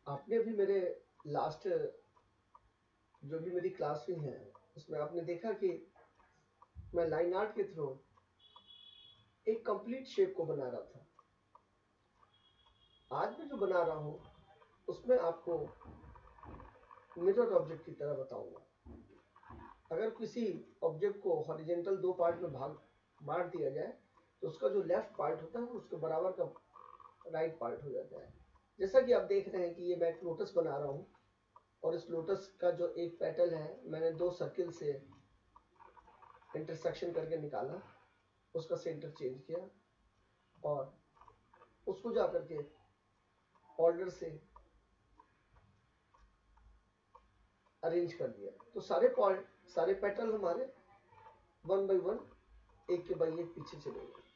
आपने भी मेरे लास्ट जो भी मेरी क्लास हुई है उसमें आपने देखा कि मैं लाइन आर्ट के थ्रू एक कंप्लीट शेप को बना रहा था। आज मैं जो बना रहा हूँ उसमें आपको मिरर ऑब्जेक्ट की तरह बताऊंगा। अगर किसी ऑब्जेक्ट को हॉरिजेंटल दो पार्ट में भाग बांट दिया जाए तो उसका जो लेफ्ट पार्ट होता है वो उसके बराबर का राइट पार्ट हो जाता है। जैसा कि आप देख रहे हैं कि ये मैं एक लोटस बना रहा हूँ और इस लोटस का जो एक पेटल है मैंने दो सर्किल से इंटरसेक्शन करके निकाला, उसका सेंटर चेंज किया और उसको जा करके ऑर्डर से अरेंज कर दिया। तो सारे पॉइंट सारे पेटल हमारे वन बाई वन एक के बाद एक पीछे चले गए।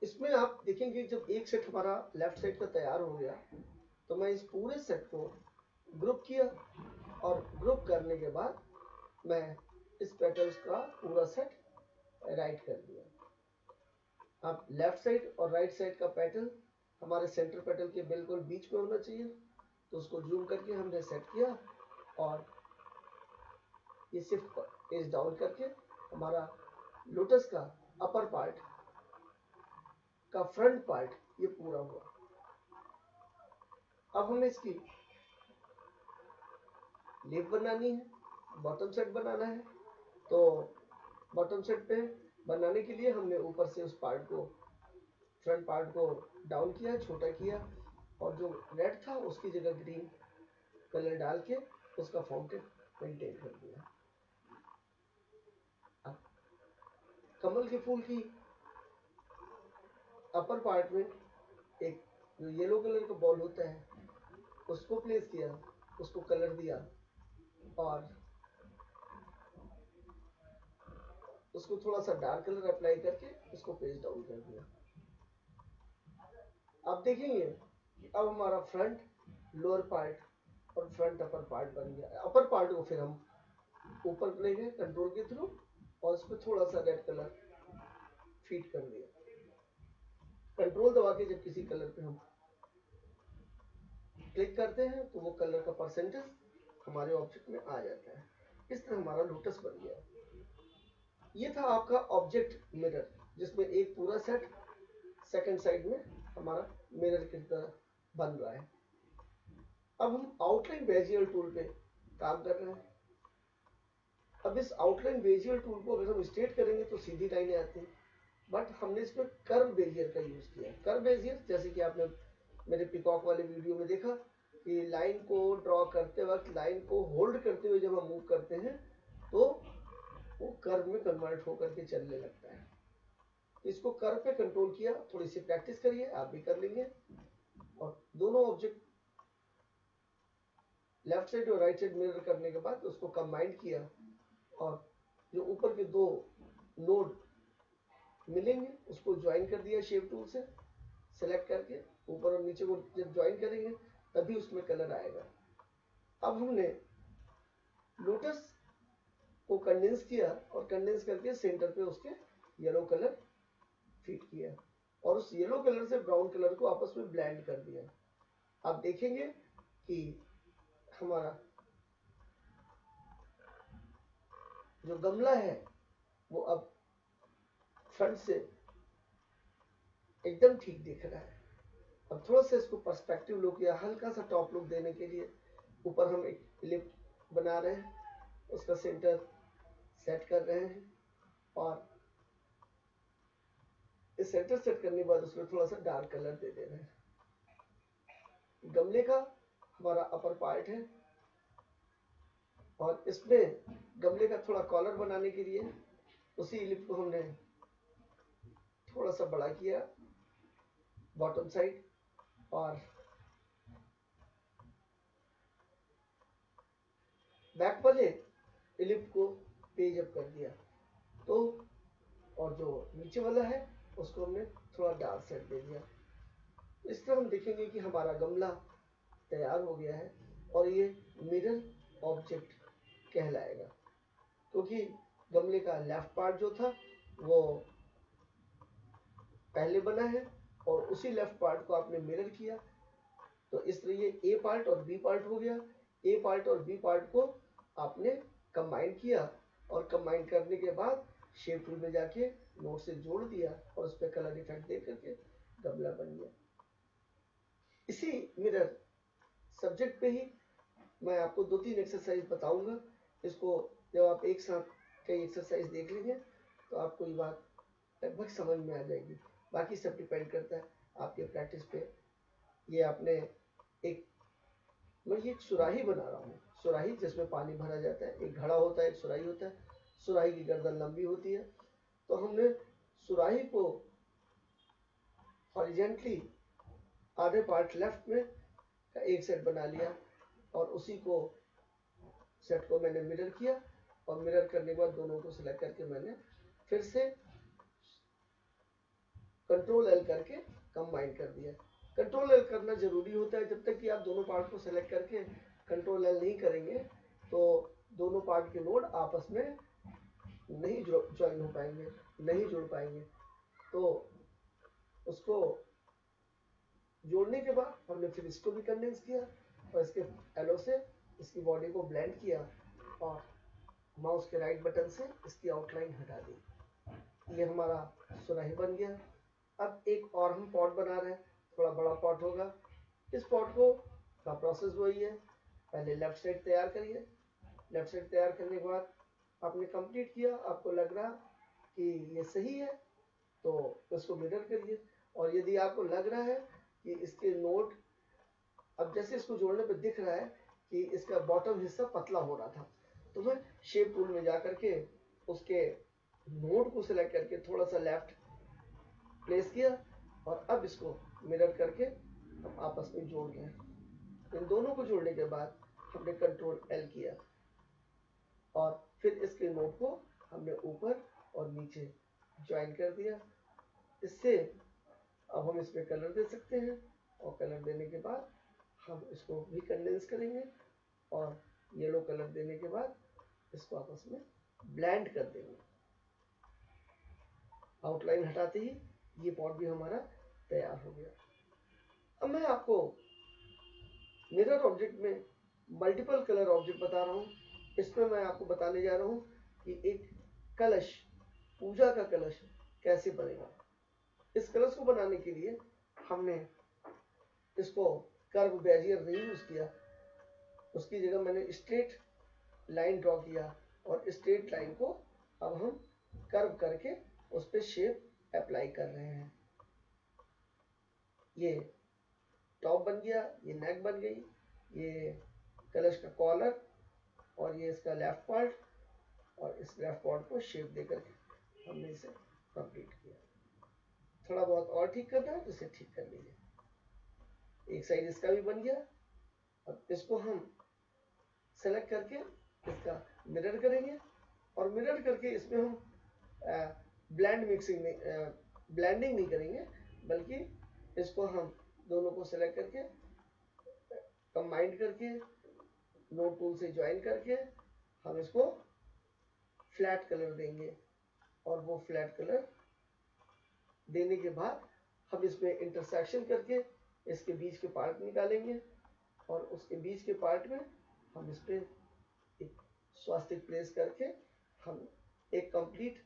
इसमें आप देखेंगे जब एक सेट हमारा लेफ्ट साइड का तैयार हो गया तो मैं इस पूरे सेट को ग्रुप किया और ग्रुप करने के बाद मैं इस पेटल्स का पूरा सेट राइट कर दिया। अब लेफ्ट साइड और राइट साइड का पेटल हमारे सेंटर पेटल के बिल्कुल बीच में होना चाहिए, तो उसको जूम करके हमने सेट किया और ये सिर्फ एज डाउन करके हमारा लोटस का अपर पार्ट का फ्रंट पार्ट ये पूरा हुआ। अब हमें इसकी लीफ बनानी है, बॉटम सेट बनाना है। तो बॉटम सेट पे बनाने के लिए हमने ऊपर से उस पार्ट को फ्रंट पार्ट को डाउन किया, छोटा किया और जो रेड था उसकी जगह ग्रीन कलर डाल के उसका फाउंटेन मेंटेन कर दिया। अब कमल के फूल की अपर पार्ट में एक जो येलो कलर का बॉल होता है उसको प्लेस किया, उसको कलर दिया और उसको थोड़ा सा डार्क कलर अप्लाई करके उसको पेज डाउन कर दिया। आप देखेंगे कि अब हमारा फ्रंट लोअर पार्ट और फ्रंट अपर पार्ट बन गया। अपर पार्ट को फिर हम ऊपर ले गए कंट्रोल के थ्रू और उसमें थोड़ा सा रेड कलर फीड कर दिया। कंट्रोल दबा के जब किसी कलर पे हम क्लिक करते हैं तो वो कलर का परसेंटेज हमारे ऑब्जेक्ट में आ जाता है। इस तरह हमारा लोटस बन गया। ये था आपका ऑब्जेक्ट मिरर, जिसमें एक पूरा सेट सेकंड साइड में हमारा मिरर की तरह बन रहा है। अब हम आउटलाइन बेजियर टूल पे काम कर रहे हैं। अब इस आउटलाइन बेजियर टूल को अगर हम स्ट्रेट करेंगे तो सीधी लाइनें आती हैं, बट हमने इसमें कर्व बेजियर का यूज किया। कर्व बेजियर जैसे कि आपने मेरे पिकॉक वाले वीडियो में देखा कि लाइन को ड्रॉ करते वक्त लाइन को होल्ड करते हुए जब हम मूव करते हैं तो वो कर्व में कन्वर्ट होकर के चलने लगता है। तो इसको कर्व पे कंट्रोल किया। थोड़ी सी प्रैक्टिस करिए, आप भी कर लेंगे। और दोनों ऑब्जेक्ट लेफ्ट साइड और राइट साइड मिरर करने के बाद उसको कंबाइन किया और जो ऊपर के दो नोड मिलेंगे उसको ज्वाइन कर दिया शेप टूल से सेलेक्ट करके। ऊपर और नीचे को जब ज्वाइन करेंगे तभी उसमें कलर आएगा। अब हमने लोटस को कंडेंस किया और कंडेंस करके सेंटर पे उसके येलो कलर फिट किया और उस येलो कलर से ब्राउन कलर को आपस में ब्लेंड कर दिया। आप देखेंगे कि हमारा जो गमला है वो अब फ्रंट से एकदम ठीक दिख रहा है। अब थोड़ा सा इसको पर्सपेक्टिव लुक या हल्का सा टॉप लुक देने के लिए ऊपर हम एक लिप बना रहे हैं, उसका सेंटर सेट कर रहे हैं और इस सेंटर सेट करने के बाद उसमें थोड़ा सा डार्क कलर दे रहे हैं। गमले का हमारा अपर पार्ट है और इसमें गमले का थोड़ा कॉलर बनाने के लिए उसी लिप को हमने थोड़ा सा बड़ा किया बॉटम साइड और बैक वाले लिप को पेज अप कर दिया। तो और जो नीचे वाला है उसको हमने थोड़ा डार्क सेट दे दिया। इस तरह हम देखेंगे कि हमारा गमला तैयार हो गया है और ये मिरर ऑब्जेक्ट कहलाएगा, क्योंकि गमले का लेफ्ट पार्ट जो था वो पहले बना है और उसी लेफ्ट पार्ट को आपने मिरर किया तो इस तरह ये ए पार्ट और बी पार्ट हो गया। ए पार्ट और बी पार्ट को आपने कंबाइन किया और कंबाइन करने के बाद शेप टूल में जाके नोट से जोड़ दिया और उस पर कलर इफेक्ट दे करके गमला बन गया। इसी मिरर सब्जेक्ट पे ही मैं आपको 2-3 एक्सरसाइज बताऊंगा। इसको जब आप एक साथ कई एक्सरसाइज देख लेंगे तो आपको ये बात लगभग समझ में आ जाएगी। बाकी सब डिपेंड करता है आपके प्रैक्टिस पे। ये आपने एक मैं ये एक सुराही बना रहा हूँ, सुराही जिसमें पानी भरा जाता है। एक घड़ा होता है, एक सुराही होता है। सुराही की गर्दन लंबी होती है, तो हमने सुराही को हॉरिजेंटली आधे पार्ट लेफ्ट में का एक सेट बना लिया और उसी को सेट को मैंने मिरर किया और मिरर करने के बाद दोनों को सिलेक्ट करके मैंने फिर से कंट्रोल एल करके कंबाइन कर दिया। कंट्रोल एल करना जरूरी होता है। जब तक कि आप दोनों पार्ट को सिलेक्ट करके कंट्रोल एल नहीं करेंगे तो दोनों पार्ट के नोड आपस में नहीं ज्वाइन हो पाएंगे, नहीं जुड़ पाएंगे। तो उसको जोड़ने के बाद हमने फिर इसको भी कंडेंस किया और इसके एलो से इसकी बॉडी को ब्लेंड किया और माउस के राइट बटन से इसकी आउटलाइन हटा दी। ये हमारा सुराही बन गया। अब एक और हम पॉट बना रहे हैं, थोड़ा बड़ा पॉट होगा। इस पॉट को का प्रोसेस वही है, पहले लेफ्ट साइड तैयार करिए। लेफ्ट साइड तैयार करने के बाद आपने कंप्लीट किया, आपको लग रहा कि ये सही है तो इसको मिरर करिए। और यदि आपको लग रहा है कि इसके नोट अब जैसे इसको जोड़ने पे दिख रहा है कि इसका बॉटम हिस्सा पतला हो रहा था, तो मैं शेप टूल में जाकर के उसके नोट को सिलेक्ट करके थोड़ा सा लेफ्ट प्लेस किया और अब इसको मिरर करके हम आपस में जोड़ रहे हैं। इन दोनों को जोड़ने के बाद हमने कंट्रोल एल किया और फिर इसके नोट को हमने ऊपर और नीचे ज्वाइन कर दिया। इससे अब हम इसमें कलर दे सकते हैं और कलर देने के बाद हम इसको भी कंडेंस करेंगे और येलो कलर देने के बाद इसको आपस में ब्लेंड कर देंगे। आउटलाइन हटाते ही ये पॉट भी हमारा तैयार हो गया। अब मैं आपको मिरर ऑब्जेक्ट में मल्टीपल कलर ऑब्जेक्ट बता रहा हूँ। इसमें मैं आपको बताने जा रहा हूँ कि एक कलश, पूजा का कलश कैसे बनेगा। इस कलश को बनाने के लिए हमने इसको कर्व बेजियर नहीं यूज किया, उसकी जगह मैंने स्ट्रेट लाइन ड्रॉ किया और स्ट्रेट लाइन को अब हम कर्व करके उस पर शेप अप्लाई कर रहे हैं। ये टॉप बन गया, ये नेक बन गई, ये कलश का कॉलर और ये इसका लेफ्ट पार्ट और इस लेफ्ट पार्ट को शेप देकर के हमने इसे कंप्लीट किया। थोड़ा बहुत और ठीक करना है तो इसे ठीक कर लीजिए। एक साइड इसका भी बन गया। अब इसको हम सेलेक्ट करके इसका मिरर करेंगे और मिरर करके इसमें हम ब्लेंडिंग नहीं करेंगे, बल्कि इसको हम दोनों को सेलेक्ट करके कंबाइन करके नोड टूल से ज्वाइन करके हम इसको फ्लैट कलर देंगे और वो फ्लैट कलर देने के बाद हम इसमें इंटरसेक्शन करके इसके बीच के पार्ट निकालेंगे और उसके बीच के पार्ट में हम इस पे एक स्वास्तिक प्लेस करके हम एक कंप्लीट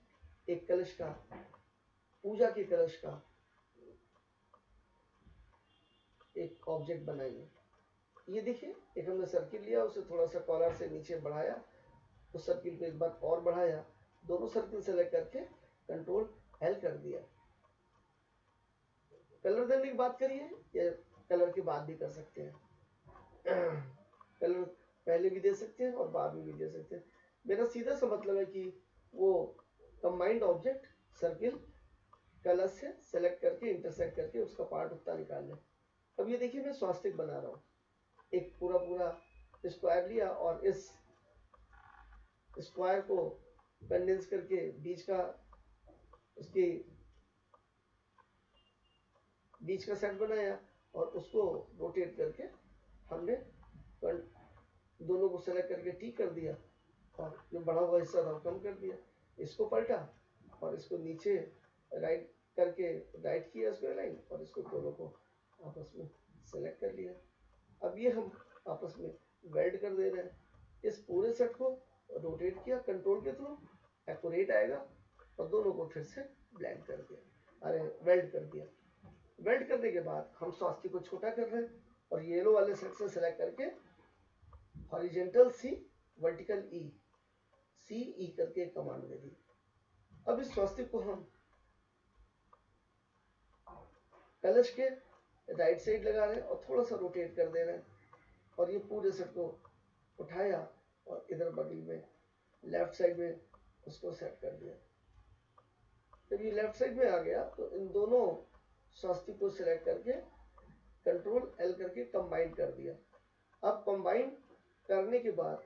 एक कलश का, पूजा के कलश का एक ऑब्जेक्ट बनाएंगे। ये देखिए, एक हमने सर्किल लिया, उसे थोड़ा सा कॉलर से नीचे बढ़ाया, उस सर्किल को एक बार और बढ़ाया, दोनों सर्किल सेलेक्ट करके कंट्रोल एल कर दिया। कलर देने की बात करिए या कलर की बात भी कर सकते हैं। कलर पहले भी दे सकते हैं और बाद में भी दे सकते हैं। मेरा सीधा सा मतलब है कि वो कंबाइंड ऑब्जेक्ट सर्किल कलर से सेलेक्ट करके इंटरसेक्ट करके उसका पार्ट उतना निकाल लें। अब ये देखिए, मैं स्वास्तिक बना रहा हूँ। एक पूरा पूरा स्क्वायर लिया और इस स्क्वायर को कंडेंस करके बीच का उसकी बीच का सेट बनाया और उसको रोटेट करके हमने दोनों को सेलेक्ट करके टी कर दिया और जो बड़ा हुआ हिस्सा था वो कम कर दिया। इसको पलटा और इसको नीचे राइट करके राइट किया इसको लाइन और इसको दोनों को आपस में सेलेक्ट कर लिया। अब ये हम आपस में वेल्ड कर दे रहे हैं। इस पूरे सेट को रोटेट किया कंट्रोल के थ्रू, एक्यूरेट आएगा और दोनों को फिर से ब्लेंड कर दिया, अरे वेल्ड कर दिया। वेल्ड करने के बाद हम स्वास्थ्य को छोटा कर रहे हैं और येलो वाले सेट से सिलेक्ट करके हॉरिजेंटल सी वर्टिकल ई सी ई करके एक कमांड दे दी। अब इस स्वास्थ्य को हम कलश के राइट साइड लगा रहे हैं और थोड़ा सा रोटेट कर दे रहे हैं और ये पूरे सेट को उठाया और इधर बगल में लेफ्ट साइड में उसको सेट कर दिया। जब ये लेफ्ट साइड में आ गया तो इन दोनों स्वास्थ्य को सिलेक्ट करके कंट्रोल एल करके कंबाइन कर दिया। अब कंबाइन करने के बाद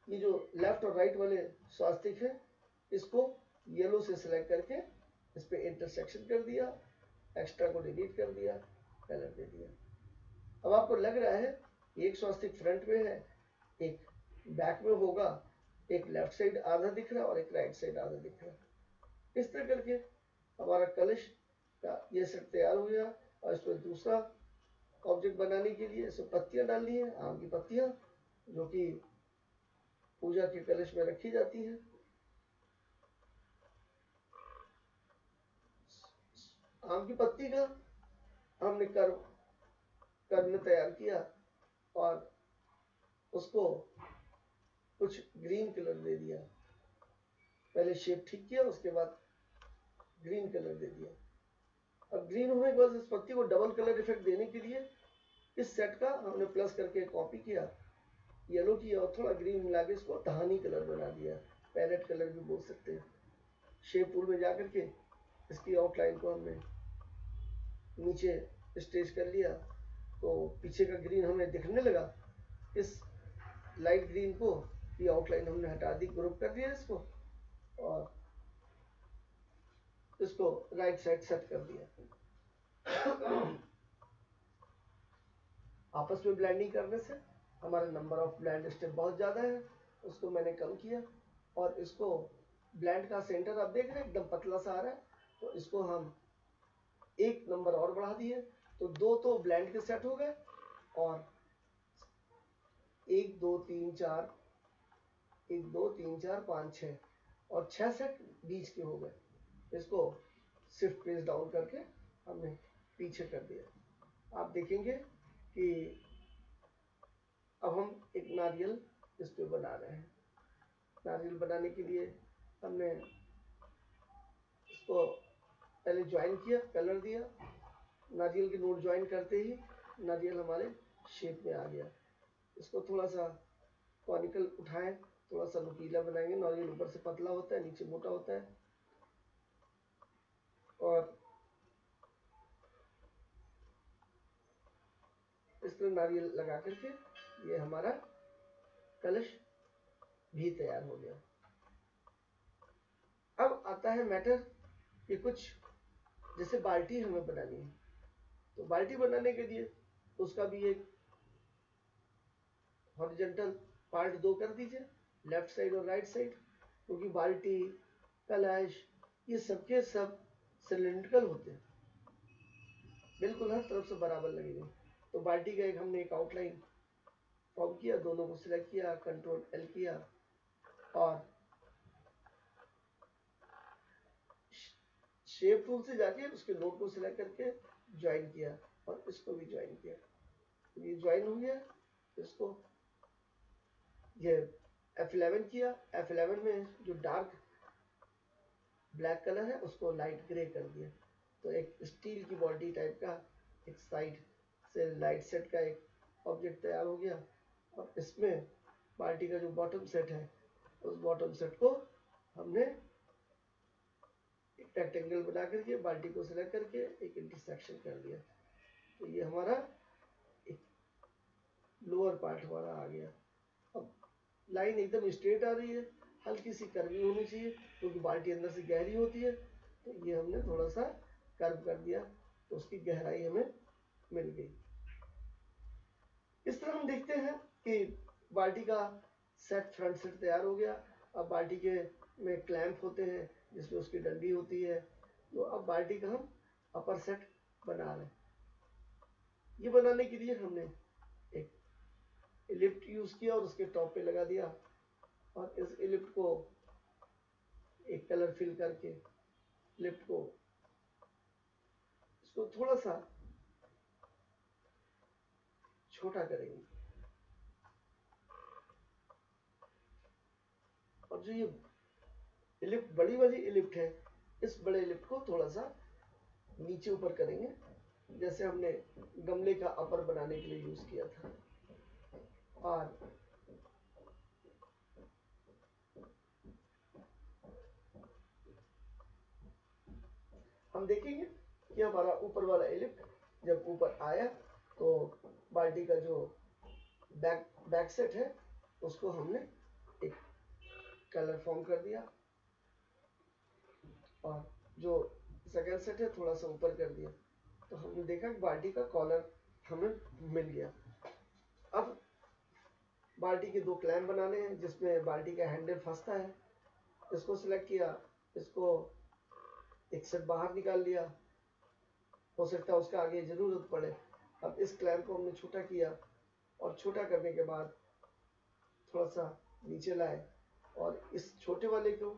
ये जो लेफ्ट और राइट वाले स्वास्तिक है इसको येलो से सिलेक्ट करके इस पे इंटरसेक्शन कर दिया, एक्स्ट्रा को डिलीट कर दिया, कलर दे दिया। अब आपको लग रहा है एक स्वास्तिक फ्रंट में है, एक बैक में होगा, एक लेफ्ट साइड आधा दिख रहा है और एक राइट साइड आधा दिख रहा है। इस तरह करके हमारा कलश का ये सेट तैयार हो गया। और इस पर दूसरा ऑब्जेक्ट बनाने के लिए इसमें पत्तियां डालनी है, आम की पत्तियां जो कि पूजा के कलश में रखी जाती है। आम की पत्ती का हमने कर्व में तैयार किया और उसको कुछ ग्रीन कलर दे दिया। पहले शेप ठीक किया, उसके बाद ग्रीन कलर दे दिया। अब ग्रीन होने के बाद इस पत्ती को डबल कलर इफेक्ट देने के लिए इस सेट का हमने प्लस करके कॉपी किया, येलो किया और थोड़ा ग्रीन मिला के इसको दहानी कलर बना दिया, पैरेट कलर भी बोल सकते हैं। शेप टूल में जाकर के इसकी आउटलाइन को हमने नीचे स्ट्रेच कर लिया तो पीछे का ग्रीन हमें दिखने लगा। इस लाइट ग्रीन को ये आउटलाइन हमने हटा दी, ग्रुप कर दिया इसको और इसको राइट साइड सेट कर दिया। आपस में ब्लेंडिंग करने से हमारा नंबर ऑफ ब्लेंड स्टेप बहुत ज़्यादा है, उसको मैंने कम किया और इसको ब्लेंड का सेंटर आप देख रहे हैं एकदम पतला सा आ रहा है, तो इसको हम एक नंबर और बढ़ा दिए तो दो तो ब्लेंड के सेट हो गए और 1 2 3 4 1 2 3 4 5 6 और 6 सेट बीच के हो गए। इसको शिफ्ट पेज डाउन करके हमने पीछे कर दिया। आप देखेंगे कि अब हम एक नारियल इस पे बना रहे हैं। नारियल बनाने के लिए हमने इसको पहले ज्वाइन किया, कलर दिया, नारियल के नोट ज्वाइन करते ही नारियल हमारे शेप में आ गया। इसको थोड़ा सा कॉनिकल उठाएं, थोड़ा सा नुकीला बनाएंगे। नारियल ऊपर से पतला होता है, नीचे मोटा होता है और इस तरह नारियल लगा करके ये हमारा कलश भी तैयार हो गया। अब आता है मैटर कि कुछ जैसे बाल्टी हमें बनानी है, तो बाल्टी बनाने के लिए उसका भी एक हॉरिजॉन्टल पार्ट 2 कर दीजिए, लेफ्ट साइड और राइट साइड, क्योंकि बाल्टी कलश ये सबके सब सिलिंड्रिकल होते हैं, बिल्कुल हर तरफ से बराबर लगेंगे। तो बाल्टी का एक हमने एक आउटलाइन फॉर्म किया, दोनों को सिलेक्ट किया, कंट्रोल एल किया और शेप टूल से जाके उसके नोट को सिलेक्ट करके ज्वाइन किया और इसको भी ज्वाइन किया। ये ज्वाइन हो गया। इसको ये F11 किया, F11 में जो डार्क ब्लैक कलर है उसको लाइट ग्रे कर दिया। तो एक स्टील की बॉडी टाइप का एक साइड से लाइट सेट का एक ऑब्जेक्ट तैयार हो गया और इसमें बाल्टी का जो बॉटम सेट है उस बॉटम सेट को हमने एक रेक्टेंगल बना करके बाल्टी को सिलेक्ट करके एक इंटरसेक्शन कर दिया। तो ये हमारा एक लोअर पार्ट हमारा आ गया। अब लाइन एकदम स्ट्रेट आ रही है, हल्की सी कर्वी होनी चाहिए क्योंकि बाल्टी अंदर से गहरी होती है, तो ये हमने थोड़ा सा कर्व कर दिया तो उसकी गहराई हमें मिल गई। इस तरह हम देखते हैं कि बाल्टी का सेट फ्रंट सेट तैयार हो गया। अब बाल्टी के में क्लैंप होते हैं जिसमें उसकी डंडी होती है, तो अब बाल्टी का हम अपर सेट बना रहे हैं। ये बनाने के लिए हमने इलिप्ट यूज किया और उसके टॉप पे लगा दिया, और इस इलिप्ट को एक कलर फिल करके इलिप्ट को इसको थोड़ा सा छोटा करेंगे, और जो ये इलिप्ट बड़ी वाली इलिप्ट है, इस बड़े इलिप्ट को थोड़ा सा नीचे ऊपर करेंगे, जैसे हमने गमले का अपर बनाने के लिए यूज किया था। और हम देखेंगे कि हमारा ऊपर वाला इलिप्ट जब ऊपर आया तो बाल्टी का जो बैक सेट है उसको हमने एक कलर फॉर्म कर दिया, और जो सेकंड सेट है थोड़ा सा ऊपर कर दिया, तो हमने देखा कि बाल्टी का कॉलर हमें मिल गया। अब बाल्टी के दो क्लैंप बनाने हैं जिसमें बाल्टी का हैंडल फंसता है, इसको सिलेक्ट किया, इसको एक सेट बाहर निकाल लिया, हो सकता है उसका आगे जरूरत पड़े। अब इस क्लैंप को हमने छोटा किया, और छोटा करने के बाद थोड़ा सा नीचे लाए, और इस छोटे वाले को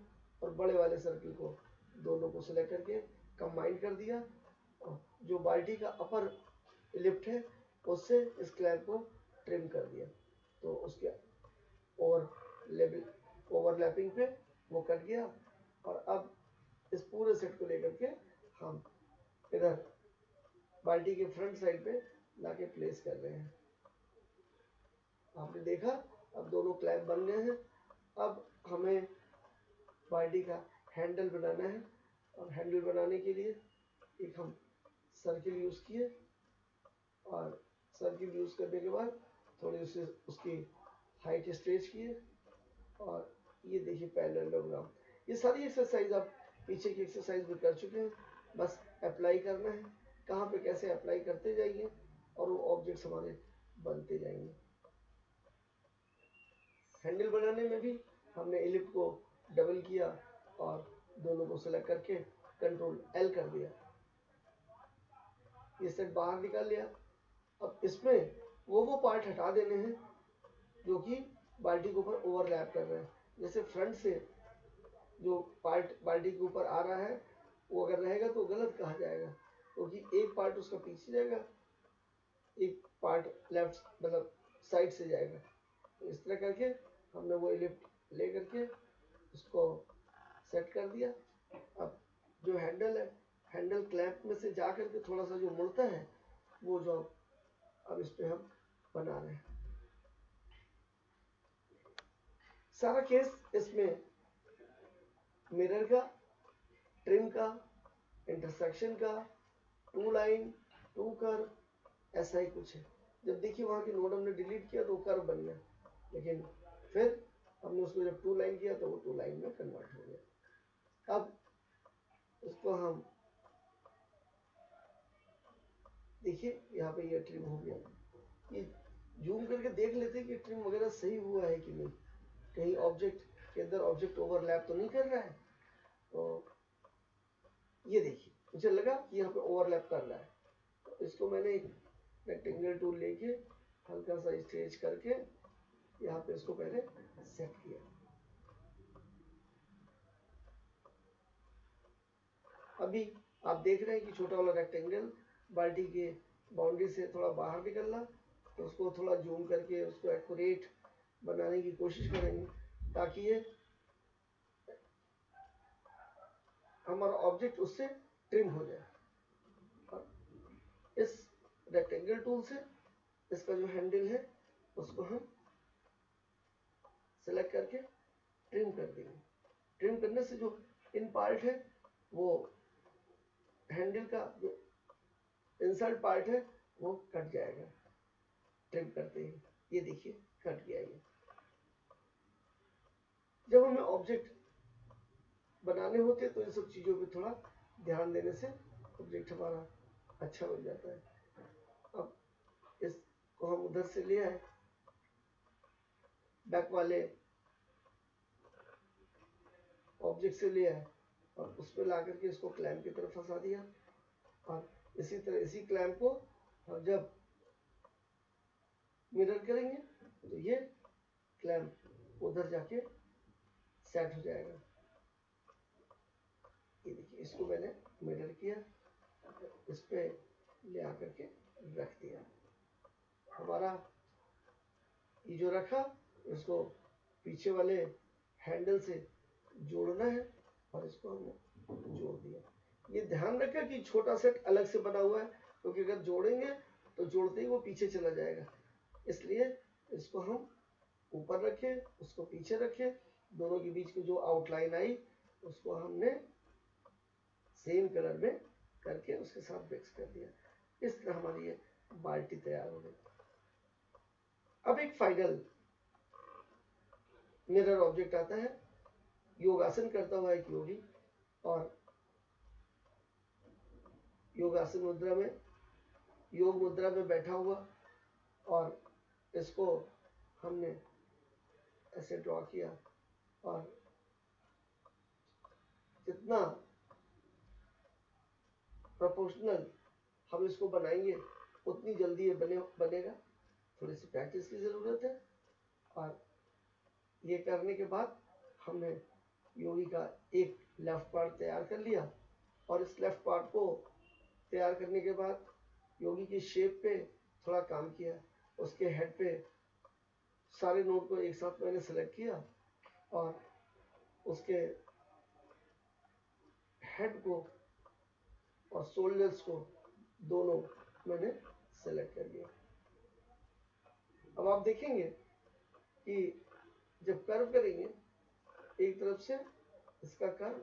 और बड़े वाले सर्किल को दोनों को सिलेक्ट करके कंबाइन कर दिया, और जो बाल्टी का अपर लिफ्ट है उससे इस क्लैंप को ट्रिम कर दिया, तो उसके ओवरलैपिंग पे वो कट गया। और अब इस पूरे सेट को लेकर के हम इधर बाल्टी के फ्रंट साइड पे लाके प्लेस कर रहे हैं। आपने देखा अब दोनों क्लैंप बन गए हैं। अब हमें बाल्टी का हैंडल बनाना है, और हैंडल बनाने के लिए एक हम सर्किल यूज किए, और सर्किल यूज करने के बाद थोड़ी उसकी हाइट स्ट्रेच किए, और ये देखिए पैरेललोग्राम। ये सारी एक्सरसाइज आप पीछे की एक्सरसाइज भी कर चुके हैं, बस अप्लाई करना है, कहाँ पे कैसे अप्लाई करते जाइए और वो ऑब्जेक्ट्स हमारे बनते जाएंगे। हैंडल बनाने में भी हमने इलिप्ट को डबल किया और दोनों को सेलेक्ट करके कंट्रोल एल कर दिया, ये सेट बाहर निकाल लिया। अब इसमें वो पार्ट हटा देने हैं जो कि बाल्टी के ऊपर ओवरलैप कर रहे हैं। जैसे फ्रंट से जो पार्ट बाल्टी के ऊपर आ रहा है वो अगर रहेगा तो गलत कहा जाएगा, क्योंकि एक पार्ट उसका पीछे जाएगा, एक पार्ट लेफ्ट मतलब साइड से जाएगा। तो इस तरह करके हमने वो इलिप्ट ले करके उसको सेट कर दिया। अब जो हैंडल है, हैंडल क्लैंप में से जा करके थोड़ा सा जो मुड़ता है वो जो अब इस पे हम बना रहे हैं। सारा केस इसमें मिरर का, ट्रिम का, इंटरसेक्शन का, टू लाइन, टू कर्व, ऐसा ही कुछ है। जब देखिए वहां की नोड हमने डिलीट किया तो कर्व बन गया, लेकिन फिर हमने उसको जब टू लाइन किया तो वो टू लाइन में कन्वर्ट हो गया। अब इसको हम देखिए यहाँ पे ये ट्रिम हो गया। ये जूम करके देख लेते कि ट्रिम वगैरह सही हुआ है कि नहीं, कहीं ऑब्जेक्ट के अंदर ऑब्जेक्ट ओवरलैप तो नहीं कर रहा है। तो ये देखिए मुझे लगा कि यहाँ पे ओवरलैप कर रहा है, तो इसको मैंने एक रेक्टेंगल टूल लेके हल्का सा स्ट्रेच करके यहाँ पे इसको पहले सेट किया। अभी आप देख रहे हैं कि छोटा वाला रेक्टेंगल बाल्टी के बाउंड्री से थोड़ा बाहर निकल रहा, तो उसको थोड़ा जूम करके उसको एक्यूरेट बनाने की कोशिश करेंगे ताकि ये हमारा ऑब्जेक्ट उससे ट्रिम हो जाए। और इस रेक्टेंगल टूल से इसका जो हैंडल है उसको हम सेलेक्ट करके ट्रिम कर देंगे। ट्रिम करने से जो इन पार्ट है वो हैंडल का जो इंसर्ट पार्ट है वो कट जाएगा ट्रिम करते ही। ये देखिए कट गया। ये जब हमें ऑब्जेक्ट बनाने होते तो इन सब चीजों पे थोड़ा ध्यान देने से ऑब्जेक्ट हमारा अच्छा बन जाता है। अब इसको हम उधर से ले आए, बैक वाले ऑब्जेक्ट से ले आए और उस पर ला करके इसको क्लैंप की तरफ फंसा दिया। और इसी तरह इसी क्लैंप को हम जब मिरर करेंगे तो ये क्लैंप उधर जाके सेट हो जाएगा। ये देखिए, इसको मैंने मिरर किया, इस पे ले आकर के रख दिया। हमारा ये जो रखा, इसको पीछे वाले हैंडल से जोड़ना है और इसको हमने जोड़ दिया। ये ध्यान रखें कि छोटा सेट अलग से बना हुआ है, क्योंकि अगर जोड़ेंगे तो जोड़ते ही वो पीछे चला जाएगा। इसलिए इसको हम ऊपर रखें, उसको पीछे रखें, दोनों के बीच की जो आउटलाइन आई उसको हमने सेम कलर में करके उसके साथ मिक्स कर दिया। इस तरह हमारी ये बाल्टी तैयार हो गई। अब एक फाइनल मिरर ऑब्जेक्ट आता है। योगासन करता हुआ एक योगी, और योगासन मुद्रा में, योग मुद्रा में बैठा हुआ, और इसको हमने ऐसे ड्रॉ किया, और जितना प्रोपोर्शनल हम इसको बनाएंगे उतनी जल्दी ये बनेगा। थोड़ी सी प्रैक्टिस की ज़रूरत है। और ये करने के बाद हमने योगी का एक लेफ्ट पार्ट तैयार कर लिया, और इस लेफ्ट पार्ट को तैयार करने के बाद योगी की शेप पे थोड़ा काम किया। उसके हेड पे सारे नोट को एक साथ मैंने सेलेक्ट किया, और उसके हेड को और शोल्डर्स को दोनों मैंने सेलेक्ट कर लिया। अब आप देखेंगे कि जब कर्व करेंगे एक तरफ से इसका कर्व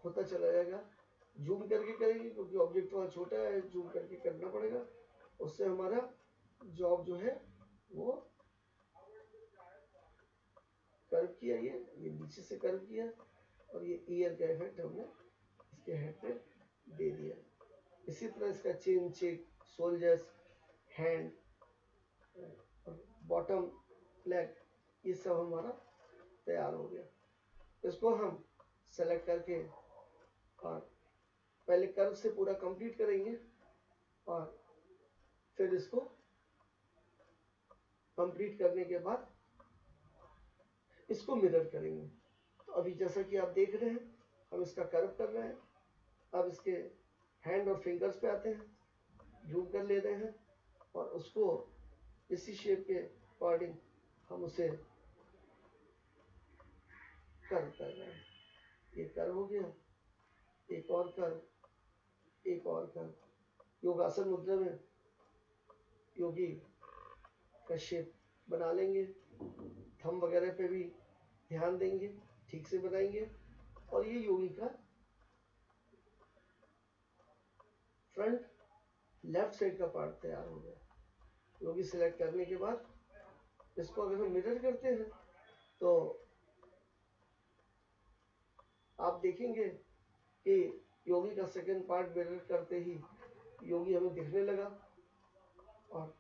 होता चला जाएगा। जूम करके करेंगे क्योंकि ऑब्जेक्ट वहाँ छोटा है, जूम करके करना पड़ेगा। उससे हमारा जॉब जो है वो कर्व किया, ये नीचे से कर्व किया, और ये ईयर का इफेक्ट हमने इसके हेड पे दे दिया। इसी तरह इसका chin, cheek, shoulders, hand, bottom, leg, ये सब हमारा तैयार हो गया। इसको हम सेलेक्ट करके और पहले कर्व से पूरा कंप्लीट करेंगे, और फिर इसको कंप्लीट करने के बाद इसको मिरर करेंगे। तो अभी जैसा कि आप देख रहे हैं, हम इसका कर्व कर रहे हैं। अब इसके हैंड और फिंगर्स पे आते हैं, जूम कर ले रहे हैं, और उसको इसी शेप के अकॉर्डिंग हम उसे कर्व कर रहे हैं। ये कर्व हो गया, एक और कर्व, एक और कर्व। योगासन मुद्रा में योगी का शेप बना लेंगे, थंब वगैरह पे भी ध्यान देंगे, ठीक से बनाएंगे। और ये योगी का फ्रंट लेफ्ट साइड का पार्ट तैयार हो गया। योगी सिलेक्ट करने के बाद इसको अगर हम मिरर करते हैं तो आप देखेंगे कि योगी का सेकंड पार्ट मिरर करते ही योगी हमें दिखने लगा। और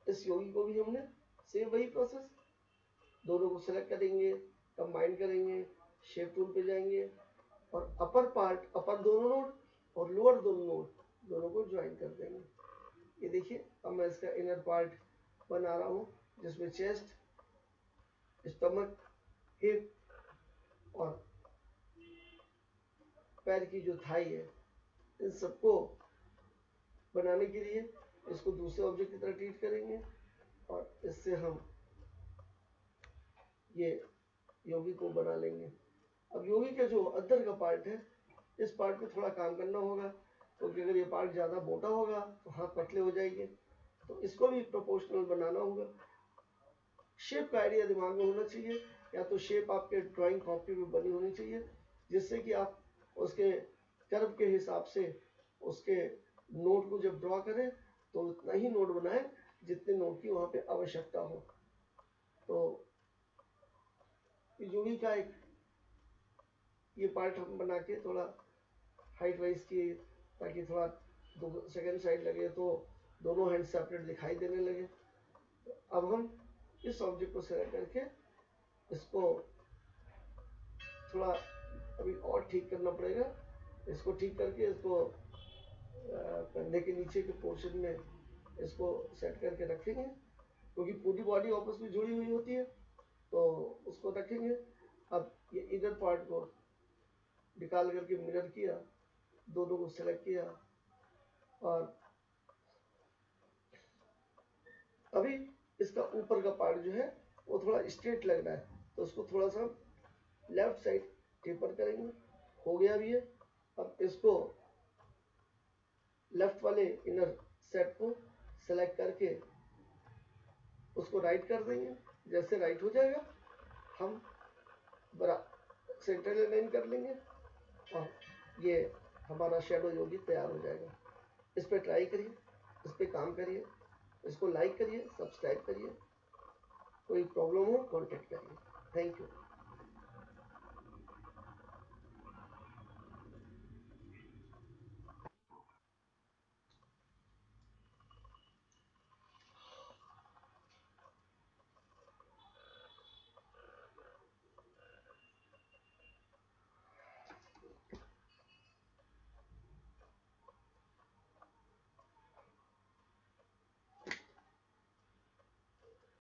इस योगी को भी हमने सेम वही प्रोसेस, दोनों को सिलेक्ट करेंगे, कंबाइन करेंगे, शेप टूल पे जाएंगे, और अपर पार्ट, अपर दोनों नोड और लोअर दोनों नोड, दोनों को ज्वाइन कर देंगे। ये देखिए, अब मैं इसका इनर पार्ट बना रहा हूँ, जिसमें चेस्ट, स्टमक, हिप और पैर की जो थाई है, इन सबको बनाने के लिए इसको दूसरे ऑब्जेक्ट की तरह ट्रीट करेंगे, और इससे हम ये योगी को बना लेंगे। अब योगी का जो अद्धर का पार्ट है, इस पार्ट पे थोड़ा काम करना होगा, क्योंकि अगर ये पार्ट ज़्यादा मोटा होगा तो हाथ पतले हो जाएंगे। तो इसको भी प्रोपोर्शनल बनाना होगा। शेप का आइडिया दिमाग में होना चाहिए, या तो शेप आपके ड्राइंग कॉपी में बनी होनी चाहिए, जिससे कि आप उसके कर्व के हिसाब से उसके नोट को जब ड्रॉ करें तो उतना ही नोट बनाएं जितने नोट की वहाँ पे आवश्यकता हो। तो योगी का एक ये पार्ट हम बना के थोड़ा हाइट वाइज किए, ताकि थोड़ा सेकेंड साइड लगे तो दोनों हैंड सेपरेट दिखाई देने लगे। अब हम इस ऑब्जेक्ट को सेलेक्ट करके इसको थोड़ा अभी और ठीक करना पड़ेगा। इसको ठीक करके इसको कंधे के नीचे के पोर्शन में इसको सेट करके रखेंगे, क्योंकि पूरी बॉडी आपस में जुड़ी हुई होती है, तो उसको रखेंगे। अब ये इधर पार्ट को निकाल करके मिरर किया, दोनों को सेलेक्ट किया, और अभी इसका ऊपर का पार्ट जो है वो थोड़ा स्ट्रेट लग रहा है, तो उसको थोड़ा सा लेफ्ट साइड टेपर करेंगे। हो गया भी है। अब इसको लेफ्ट वाले इनर सेट को सेलेक्ट करके उसको राइट कर देंगे। जैसे राइट हो जाएगा हम बरा सेंटर लाइन कर लेंगे और ये हमारा शेडो जो भी तैयार हो जाएगा। इस पर ट्राई करिए, इस पर काम करिए, इसको लाइक करिए, सब्सक्राइब करिए। कोई प्रॉब्लम हो कॉन्टेक्ट करिए। Thank you.